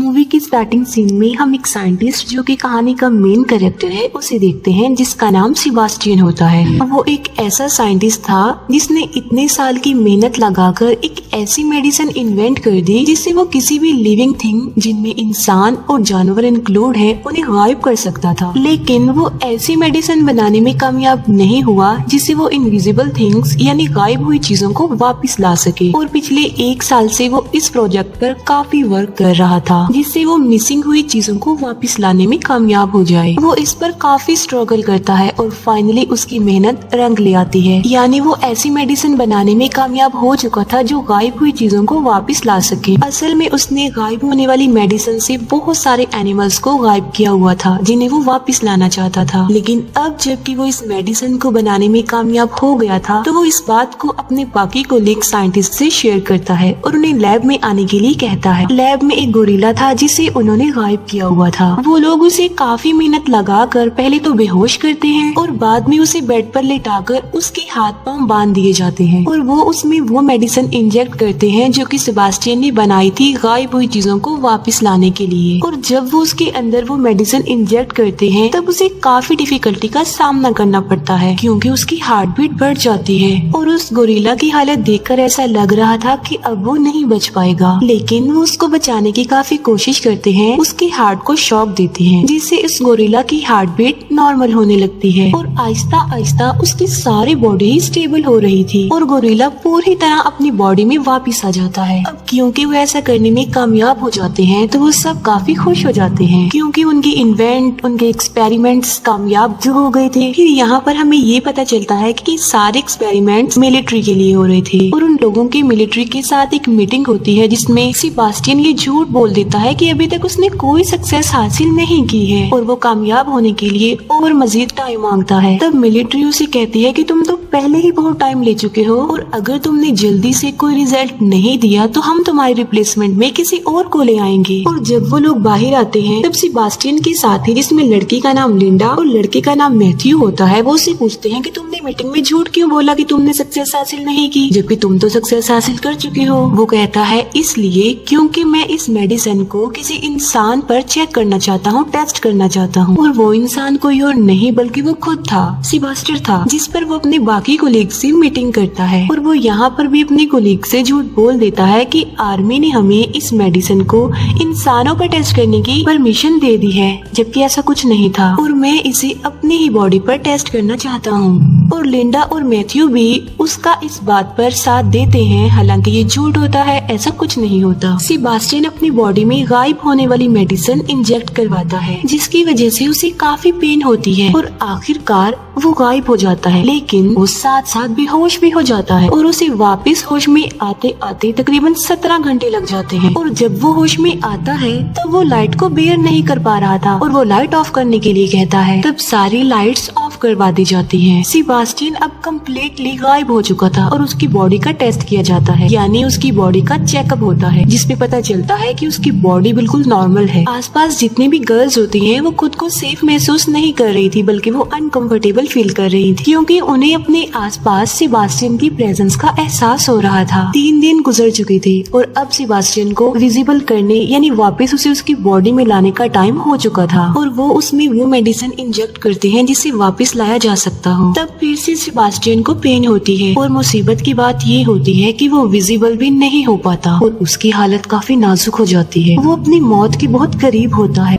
Movie की starting scene में हम एक साइंटिस्ट जो कि कहानी का मेन कैरेक्टर है उसे देखते हैं, जिसका नाम सेबास्टियन होता है। वो एक ऐसा साइंटिस्ट था जिसने इतने साल की मेहनत लगाकर एक ऐसी मेडिसिन इन्वेंट कर दी जिससे वो किसी भी लिविंग थिंग, जिनमें इंसान और जानवर इंक्लूड है, उन्हें गायब कर सकता था। लेकिन वो ऐसी मेडिसिन बनाने में कामयाब नहीं हुआ जिससे वो इनविजिबल थिंग्स यानी गायब हुई चीजों को वापस ला सके। और पिछले 1 साल से वो इस प्रोजेक्ट पर काफी वर्क कर रहा था जिससे वो मिसिंग हुई चीजों को वापस लाने में कामयाब हो जाए। वो इस पर काफी स्ट्रगल करता है और फाइनली उसकी मेहनत रंग ले आती है, यानी वो ऐसी मेडिसिन बनाने में कामयाब हो चुका था जो गायब हुई चीजों को वापस ला सके। असल में उसने गायब होने वाली मेडिसिन से बहुत सारे एनिमल्स को गायब किया हुआ था जिन्हें वो वापस लाना चाहता था। लेकिन अब जबकि वो इस मेडिसिन को बनाने में कामयाब हो गया था तो वो इस बात को अपने बाकी कोलीग साइंटिस्ट से शेयर करता है और उन्हें लैब में आने के लिए कहता है। लैब में एक गोरिल्ला था जिसे उन्होंने गायब किया हुआ था। वो लोग उसे काफी मेहनत लगाकर पहले तो बेहोश करते हैं और बाद में उसे बेड पर लेटाकर उसके हाथ पांव बांध दिए जाते हैं और वो उसमें वो मेडिसिन इंजेक्ट करते हैं जो कि सेबास्टियन ने बनाई थी गायब हुई चीजों को वापस लाने के लिए। और जब वो उसके अंदर वो मेडिसिन इंजेक्ट करते हैं तब उसे काफी डिफिकल्टी का सामना करना पड़ता है क्योंकि उसकी हार्ट बीट बढ़ जाती है और उस गोरिल्ला की हालत देखकर ऐसा लग रहा था कि अब वो नहीं बच पाएगा। लेकिन वो उसको बचाने की काफी कोशिश करते हैं, उसके हार्ट को शॉक देते हैं जिससे इस गोरिल्ला की हार्ट बीट नॉर्मल होने लगती है और आहिस्ता आहिस्ता उसकी सारी बॉडी स्टेबल हो रही थी और गोरिल्ला पूरी तरह अपनी बॉडी में वापस आ जाता है। अब क्योंकि वो ऐसा करने में कामयाब हो जाते हैं तो वो सब काफी खुश हो जाते हैं क्योंकि उनकी इन्वेंट, उनके एक्सपेरिमेंट्स कामयाब जो हो गए थे। फिर यहाँ पर हमें ये पता चलता है कि सारे एक्सपेरिमेंट्स मिलिट्री के लिए हो रहे थे और उन लोगों की मिलिट्री के साथ एक मीटिंग होती है जिसमें सेबास्टियन ये झूठ बोल देता है कि अभी तक उसने कोई सक्सेस हासिल नहीं की है और वो कामयाब होने के लिए और मजीद टाइम मांगता है। तब मिलिट्री उसे कहती है कि तुम तो पहले ही बहुत टाइम ले चुके हो और अगर तुमने जल्दी से कोई रिजल्ट नहीं दिया तो हम तुम्हारे रिप्लेसमेंट में किसी और को ले आएंगे। और जब वो लोग बाहर आते हैं तब सेबास्टियन के साथी, जिसमें लड़की का नाम लिंडा और लड़के का नाम मैथ्यू होता है, वो उसे पूछते हैं कि तुमने मीटिंग में झूठ क्यों बोला कि तुमने सक्सेस हासिल नहीं की जबकि तुम तो सक्सेस हासिल कर चुके हो। वो कहता है इसलिए क्योंकि मैं इस मेडिसिन को किसी इंसान पर चेक करना चाहता हूँ, टेस्ट करना चाहता हूँ। और वो इंसान कोई और नहीं बल्कि वो खुद था, सेबास्टियन था, जिस पर वो अपने बाकी कोलीग से मीटिंग करता है। और वो यहाँ पर भी अपने कोलीग से झूठ बोल देता है कि आर्मी ने हमें इस मेडिसिन को इंसानों पर टेस्ट करने की परमिशन दे दी है जबकि ऐसा कुछ नहीं था और मैं इसे अपनी ही बॉडी पर टेस्ट करना चाहता हूँ। और लिंडा और मैथ्यू भी उसका इस बात पर साथ देते हैं, हालांकि ये झूठ होता है, ऐसा कुछ नहीं होता। सेबास्टियन अपनी बॉडी में गायब होने वाली मेडिसिन इंजेक्ट करवाता है जिसकी वजह से उसे काफी पेन होती है और आखिरकार वो गायब हो जाता है। लेकिन वो साथ साथ बेहोश भी हो जाता है और उसे वापस होश में आते आते तकरीबन 17 घंटे लग जाते हैं। और जब वो होश में आता है तब वो लाइट को बेयर नहीं कर पा रहा था और वो लाइट ऑफ करने के लिए कहता है। तब सारी लाइट्स ऑफ करवा दी जाती हैं। सेबास्टियन अब कम्प्लीटली गायब हो चुका था और उसकी बॉडी का टेस्ट किया जाता है, यानी उसकी बॉडी का चेकअप होता है जिसपे पता चलता है कि उसकी बॉडी बिल्कुल नॉर्मल है। आसपास जितनी भी गर्ल्स होती हैं वो खुद को सेफ महसूस नहीं कर रही थी बल्कि वो अनकंफर्टेबल फील कर रही थी क्योंकि उन्हें अपने आसपास सेबास्टियन की प्रेजेंस का एहसास हो रहा था। 3 दिन गुजर चुके थे और अब सेबास्टियन को विजिबल करने यानी वापस उसे उसकी बॉडी में लाने का टाइम हो चुका था और वो उसमें वो मेडिसिन इंजेक्ट करते हैं जिससे वापस लाया जा सकता हो। तब फिर से सेबास्टियन को पेन होती है और मुसीबत की बात ये होती है कि वो विजिबल भी नहीं हो पाता और उसकी हालत काफी नाजुक हो जाती है। वो अपनी मौत के बहुत करीब होता है।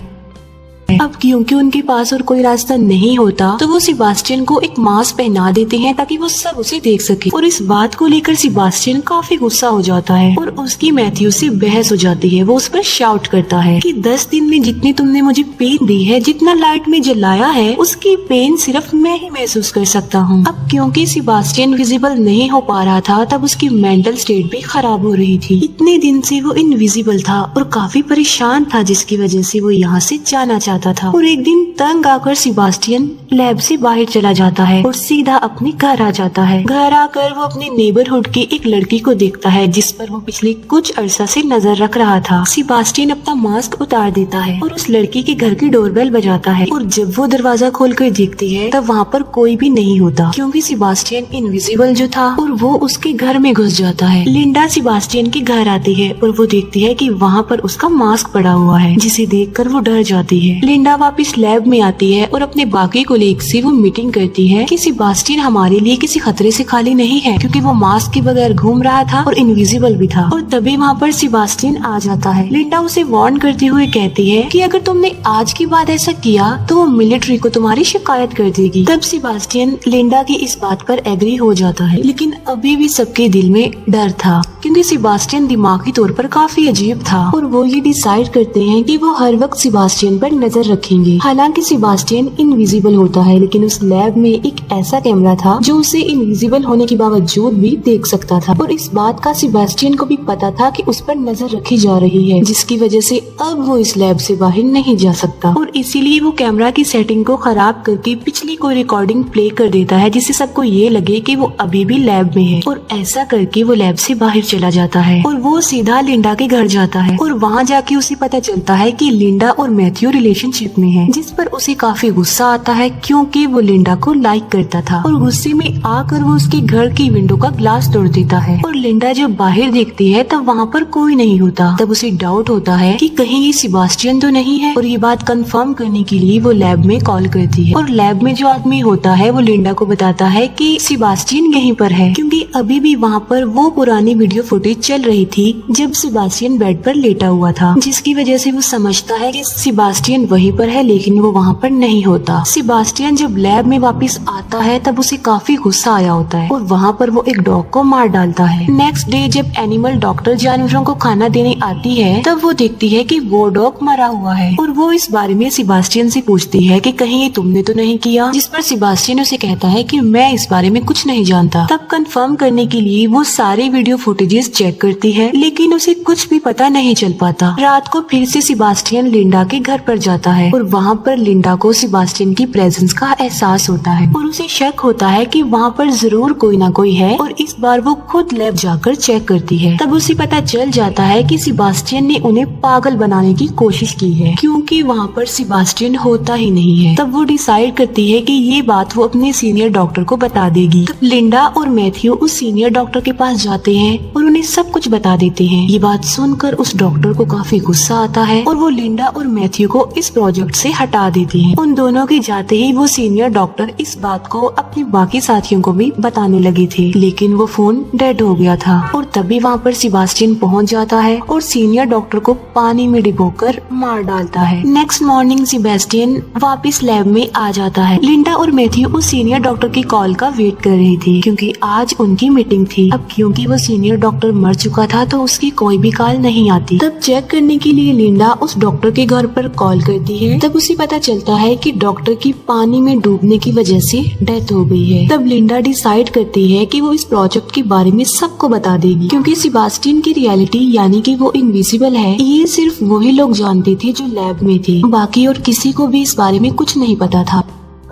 अब क्योंकि उनके पास और कोई रास्ता नहीं होता तो वो सेबास्टियन को एक मास्क पहना देते हैं ताकि वो सब उसे देख सके। और इस बात को लेकर सेबास्टियन काफी गुस्सा हो जाता है और उसकी मैथ्यू से बहस हो जाती है। वो उस पर शाउट करता है कि 10 दिन में जितनी तुमने मुझे पेन दी है, जितना लाइट में जलाया है, उसकी पेन सिर्फ मैं ही महसूस कर सकता हूँ। अब क्योंकि सेबास्टियन विजिबल नहीं हो पा रहा था तब उसकी मेंटल स्टेट भी खराब हो रही थी। इतने दिन से वो इनविजिबल था और काफी परेशान था जिसकी वजह से वो यहाँ से जाना चाहता था। और एक दिन तंग आकर सेबास्टियन लैब से बाहर चला जाता है और सीधा अपने घर आ जाता है। घर आकर वो अपने नेबरहुड की एक लड़की को देखता है जिस पर वो पिछले कुछ अरसा से नजर रख रहा था। सेबास्टियन अपना मास्क उतार देता है और उस लड़की के घर की डोरबेल बजाता है और जब वो दरवाजा खोलकर देखती है तब वहाँ पर कोई भी नहीं होता, क्योंकि सेबास्टियन इनविजिबल जो था और वो उसके घर में घुस जाता है। लिंडा सेबास्टियन के घर आती है और वो देखती है कि वहाँ पर उसका मास्क पड़ा हुआ है, जिसे देखकर वो डर जाती है। लिंडा वापस लैब में आती है और अपने बाकी कोलीग से वो मीटिंग करती है कि सेबास्टियन हमारे लिए किसी खतरे से खाली नहीं है, क्योंकि वो मास्क के बगैर घूम रहा था और इनविजिबल भी था। और तभी वहाँ पर सेबास्टियन आ जाता है। लिंडा उसे वार्न करते हुए कहती है कि अगर तुमने आज के बाद ऐसा किया तो वो मिलिट्री को तुम्हारी शिकायत कर देगी। तब सेबास्टियन लिंडा की इस बात पर एग्री हो जाता है, लेकिन अभी भी सबके दिल में डर था, क्योंकि सेबास्टियन दिमागी तौर पर काफी अजीब था और वो ये डिसाइड करते हैं कि वो हर वक्त सेबास्टियन पर नजर रखेंगे। हालांकि सेबास्टियन इनविजिबल होता है, लेकिन उस लैब में एक ऐसा कैमरा था जो उसे इनविजिबल होने के बावजूद भी देख सकता था और इस बात का सेबास्टियन को भी पता था कि उस पर नजर रखी जा रही है, जिसकी वजह से अब वो इस लैब से बाहर नहीं जा सकता और इसीलिए वो कैमरा की सेटिंग को खराब करके पिछली कोई रिकॉर्डिंग प्ले कर देता है, जिससे सबको ये लगे कि वो अभी भी लैब में है। और ऐसा करके वो लैब से बाहर चला जाता है और वो सीधा लिंडा के घर जाता है और वहाँ जाके उसे पता चलता है कि लिंडा और मैथ्यू रिलेशनशिप में है, जिस पर उसे काफी गुस्सा आता है, क्योंकि वो लिंडा को लाइक करता था और गुस्से में आकर वो उसके घर की विंडो का ग्लास तोड़ देता है। और लिंडा जब बाहर देखती है तब वहाँ पर कोई नहीं होता। तब उसे डाउट होता है कि कहीं ये सेबास्टियन तो नहीं है और ये बात कंफर्म करने के लिए वो लैब में कॉल करती है और लैब में जो आदमी होता है वो लिंडा को बताता है कि सेबास्टियन यहीं पर है, क्योंकि अभी भी वहाँ पर वो पुरानी वीडियो फुटेज चल रही थी जब सेबास्टियन बेड पर लेटा हुआ था, जिसकी वजह से वो समझता है कि सेबास्टियन वहीं पर है, लेकिन वो वहाँ पर नहीं होता। सेबास्टियन जब लैब में वापस आता है तब उसे काफी गुस्सा आया होता है और वहाँ पर वो एक डॉग को मार डालता है। नेक्स्ट डे जब एनिमल डॉक्टर जानवरों को खाना देने आती है तब वो देखती है कि वो डॉग मरा हुआ है और वो इस बारे में सेबास्टियन से पूछती है कि कहीं ये तुमने तो नहीं किया, जिस पर सेबास्टियन उसे कहता है कि मैं इस बारे में कुछ नहीं जानता। तब कंफर्म करने के लिए वो सारे वीडियो फुटेजेस चेक करती है, लेकिन उसे कुछ भी पता नहीं चल पाता। रात को फिर से सेबास्टियन लिंडा के घर पर जाता है और वहाँ पर लिंडा को सेबास्टियन की प्रेजेंस का एहसास होता है और उसे शक होता है कि वहाँ पर जरूर कोई ना कोई है और इस बार वो खुद लैब जाकर चेक करती है। तब उसे पता चल जाता है कि सेबास्टियन ने उन्हें पागल बनाने की कोशिश की है, क्योंकि वहाँ पर सेबास्टियन होता ही नहीं है। तब वो डिसाइड करती है कि ये बात वो अपने सीनियर डॉक्टर को बता देगी। तब लिंडा और मैथ्यू उस सीनियर डॉक्टर के पास जाते हैं और उन्हें सब कुछ बता देते हैं। ये बात सुनकर उस डॉक्टर को काफी गुस्सा आता है और वो लिंडा और मैथ्यू को इस प्रोजेक्ट से हटा देती हैं। उन दोनों के जाते ही वो सीनियर डॉक्टर इस बात को अपने बाकी साथियों को भी बताने लगे थे, लेकिन वो फोन डेड हो गया था और तभी वहाँ पर सेबास्टियन पहुँच जाता है और सीनियर डॉक्टर को पानी में डिबोकर मार डालता है। नेक्स्ट मॉर्निंग सेबास्टियन वापस लैब में आ जाता है। लिंडा और मैथ्यू उस सीनियर डॉक्टर की कॉल का वेट कर रही थी, क्योंकि आज उनकी मीटिंग थी। अब क्योंकि वो सीनियर डॉक्टर मर चुका था तो उसकी कोई भी कॉल नहीं आती। तब चेक करने के लिए लिंडा उस डॉक्टर के घर पर कॉल करती है। तब उसे पता चलता है कि डॉक्टर की पानी में डूबने की वजह से डेथ हो गई है। तब लिंडा डिसाइड करती है कि वो इस प्रोजेक्ट के बारे में सबको बता देगी, क्योंकि सेबास्टियन की रियलिटी यानी कि वो इनविजिबल है, ये सिर्फ वही लोग जानते थे जो लैब में थे। बाकी और किसी को भी इस बारे में कुछ नहीं पता था।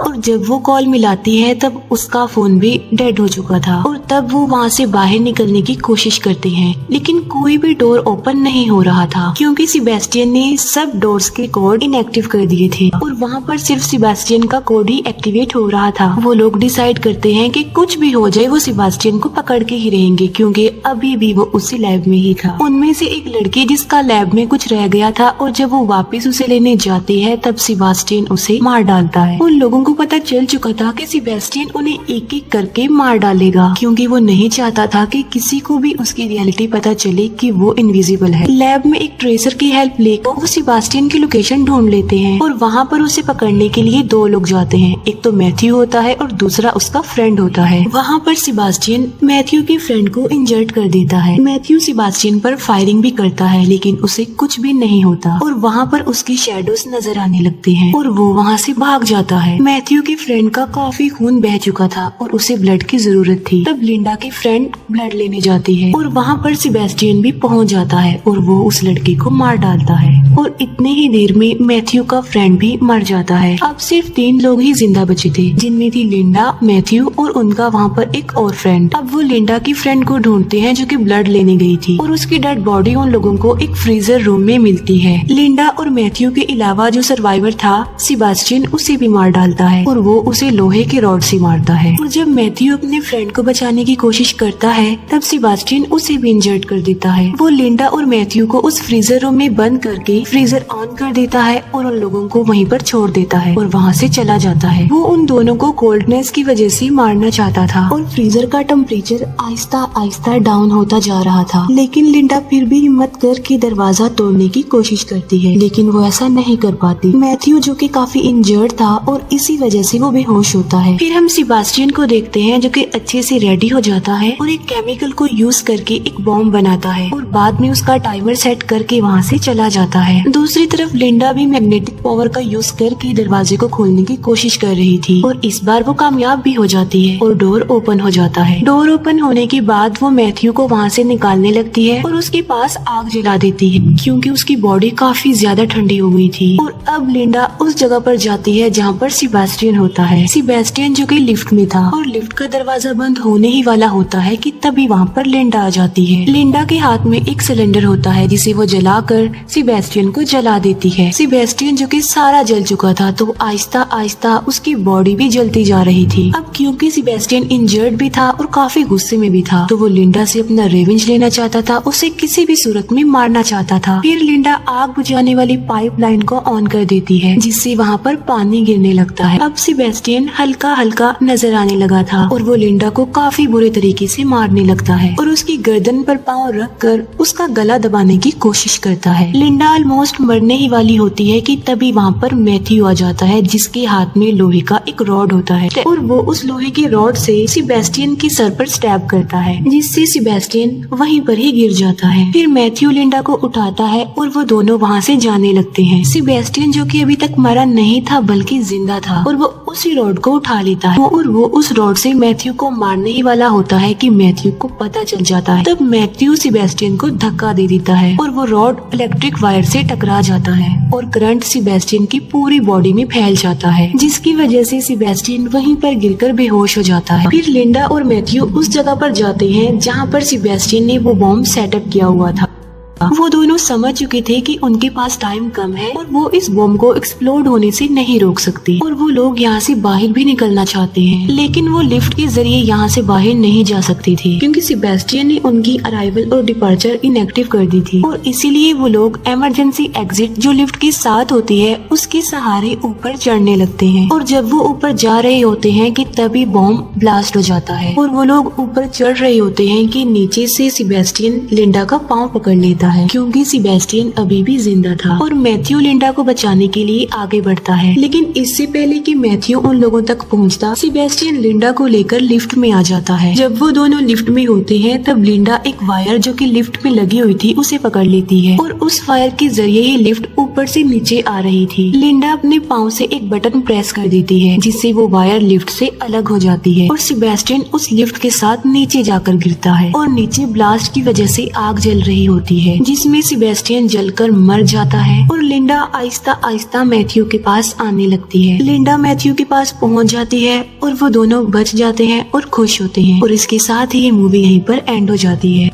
और जब वो कॉल मिलाती है तब उसका फोन भी डेड हो चुका था और तब वो वहाँ से बाहर निकलने की कोशिश करते हैं, लेकिन कोई भी डोर ओपन नहीं हो रहा था, क्योंकि सेबास्टियन ने सब डोर्स के कोड इनएक्टिव कर दिए थे और वहाँ पर सिर्फ सेबास्टियन का कोड ही एक्टिवेट हो रहा था। वो लोग डिसाइड करते हैं कि कुछ भी हो जाए वो सेबास्टियन को पकड़ के ही रहेंगे, क्योंकि अभी भी वो उसी लैब में ही था। उनमें से एक लड़की जिसका लैब में कुछ रह गया था और जब वो वापस उसे लेने जाती है तब सेबास्टियन उसे मार डालता है। उन लोगों को पता चल चुका था कि सेबास्टियन उन्हें एक एक करके मार डालेगा, क्योंकि वो नहीं चाहता था कि किसी को भी उसकी रियलिटी पता चले कि वो इनविजिबल है। लैब में एक ट्रेसर की हेल्प लेकर वो सेबास्टियन की लोकेशन ढूंढ लेते हैं और वहाँ पर उसे पकड़ने के लिए दो लोग जाते हैं। एक तो मैथ्यू होता है और दूसरा उसका फ्रेंड होता है। वहाँ पर सेबास्टियन मैथ्यू के फ्रेंड को इंजर्ड कर देता है। मैथ्यू सेबास्टियन पर फायरिंग भी करता है, लेकिन उसे कुछ भी नहीं होता और वहाँ पर उसकी शैडोज नजर आने लगते हैं और वो वहाँ से भाग जाता है। मैथ्यू के फ्रेंड का काफी खून बह चुका था और उसे ब्लड की जरूरत थी। तब लिंडा की फ्रेंड ब्लड लेने जाती है और वहाँ पर सेबेस्टियन भी पहुँच जाता है और वो उस लड़के को मार डालता है और इतने ही देर में मैथ्यू का फ्रेंड भी मर जाता है। अब सिर्फ 3 लोग ही जिंदा बचे थे, जिनमें थी लिंडा, मैथ्यू और उनका वहाँ पर एक और फ्रेंड। अब वो लिंडा की फ्रेंड को ढूंढते हैं जो कि ब्लड लेने गई थी और उसकी डेड बॉडी उन लोगों को एक फ्रीजर रूम में मिलती है। लिंडा और मैथ्यू के अलावा जो सर्वाइवर था सेबेस्टियन उसे भी मार डालता है और वो उसे लोहे के रॉड से मारता है। और जब मैथ्यू अपने फ्रेंड को बचाने की कोशिश करता है तब सेबेस्टियन उसे भी इंजर्ड कर देता है। वो लिंडा और मैथ्यू को उस फ्रीजर रूम में बंद करके फ्रीजर ऑन कर देता है और उन लोगों को वहीं पर छोड़ देता है और वहाँ से चला जाता है। वो उन दोनों को कोल्डनेस की वजह से मारना चाहता था और फ्रीजर का टेम्परेचर आहिस्ता आहिस्ता डाउन होता जा रहा था, लेकिन लिंडा फिर भी हिम्मत करके दरवाजा तोड़ने की कोशिश करती है, लेकिन वो ऐसा नहीं कर पाती। मैथ्यू जो कि काफी इंजर्ड था और इसी वजह से वो बेहोश होता है। फिर हम सेबेस्टियन को देखते हैं जो कि अच्छे से रेडी हो जाता है और एक केमिकल को यूज करके एक बॉम्ब बनाता है और बाद में उसका टाइमर सेट करके वहाँ से चला जाता है। दूसरी तरफ लिंडा भी मैग्नेटिक पावर का यूज करके दरवाजे को खोलने की कोशिश कर रही थी और इस बार वो कामयाब भी हो जाती है और डोर ओपन हो जाता है। डोर ओपन होने के बाद वो मैथ्यू को वहाँ से निकालने लगती है और उसके पास आग जला देती है क्योंकि उसकी बॉडी काफी ज्यादा ठंडी हो गई थी। और अब लिंडा उस जगह पर जाती है जहाँ पर सेबेस्टियन होता है। सेबेस्टियन जो कि लिफ्ट में था और लिफ्ट का दरवाजा बंद होने ही वाला होता है कि तभी वहाँ पर लिंडा आ जाती है। लिंडा के हाथ में एक सिलेंडर होता है जिसे वो जलाकर सेबेस्टियन को जला देती है। सेबेस्टियन जो कि सारा जल चुका था तो आहिस्ता आहिस्ता उसकी बॉडी भी जलती जा रही थी। अब क्योंकि सेबेस्टियन इंजर्ड भी था और काफी गुस्से में भी था तो वो लिंडा से अपना रिवेंज लेना चाहता था, उसे किसी भी सूरत में मारना चाहता था। फिर लिंडा आग बुझाने वाली पाइपलाइन को ऑन कर देती है जिससे वहाँ पर पानी गिरने लगता है। अब सेबेस्टियन हल्का हल्का नजर आने लगा था और वो लिंडा को काफी बुरे तरीके से मारने लगता है और उसकी गर्दन पर पाँव रख कर उसका गला दबाने की कोशिश करता है। लिंडा ऑलमोस्ट मरने ही वाली होती है कि तभी वहाँ पर मैथ्यू आ जाता है जिसके हाथ में लोहे का एक रॉड होता है और वो उस लोहे के रॉड से सेबेस्टियन के सर पर स्टैब करता है जिससे सेबेस्टियन वहीं पर ही गिर जाता है। फिर मैथ्यू लिंडा को उठाता है और वो दोनों वहाँ से जाने लगते हैं। सेबेस्टियन जो कि अभी तक मरा नहीं था बल्कि जिंदा था और वो उसी रॉड को उठा लेता है और वो उस रॉड से मैथ्यू को मारने ही वाला होता है कि मैथ्यू को पता चल जाता है। तब मैथ्यू सेबेस्टियन को धक्का दे देता है और वो रॉड इलेक्ट्रिक वायर से टकरा जाता है और करंट सेबेस्टियन की पूरी बॉडी में फैल जाता है जिसकी वजह से सेबेस्टियन वहीं पर गिरकर बेहोश हो जाता है। फिर लिंडा और मैथ्यू उस जगह पर जाते हैं जहाँ पर सेबेस्टियन ने वो बॉम्ब सेटअप किया हुआ था। वो दोनों समझ चुके थे कि उनके पास टाइम कम है और वो इस बॉम्ब को एक्सप्लोड होने से नहीं रोक सकते और वो लोग यहाँ से बाहर भी निकलना चाहते हैं, लेकिन वो लिफ्ट के जरिए यहाँ से बाहर नहीं जा सकते थे क्योंकि सेबेस्टियन ने उनकी अराइवल और डिपार्चर इनएक्टिव कर दी थी और इसीलिए वो लोग इमरजेंसी एग्जिट जो लिफ्ट के साथ होती है उसके सहारे ऊपर चढ़ने लगते हैं और जब वो ऊपर जा रहे होते हैं कि तभी बॉम्ब ब्लास्ट हो जाता है और वो लोग ऊपर चढ़ रहे होते हैं कि नीचे से सेबेस्टियन लिंडा का पाँव पकड़ लेता है क्योंकि सेबेस्टियन अभी भी जिंदा था और मैथ्यू लिंडा को बचाने के लिए आगे बढ़ता है। लेकिन इससे पहले कि मैथ्यू उन लोगों तक पहुंचता, सेबेस्टियन लिंडा को लेकर लिफ्ट में आ जाता है। जब वो दोनों लिफ्ट में होते हैं तब लिंडा एक वायर जो कि लिफ्ट में लगी हुई थी उसे पकड़ लेती है और उस वायर के जरिए ही लिफ्ट ऊपर से नीचे आ रही थी। लिंडा अपने पाँव से एक बटन प्रेस कर देती है जिससे वो वायर लिफ्ट से अलग हो जाती है और सेबेस्टियन उस लिफ्ट के साथ नीचे जाकर गिरता है और नीचे ब्लास्ट की वजह से आग जल रही होती है जिसमें सेबेस्टियन जलकर मर जाता है और लिंडा आहिस्ता आहिस्ता मैथ्यू के पास आने लगती है। लिंडा मैथ्यू के पास पहुंच जाती है और वो दोनों बच जाते हैं और खुश होते हैं और इसके साथ ही ये मूवी यहीं पर एंड हो जाती है।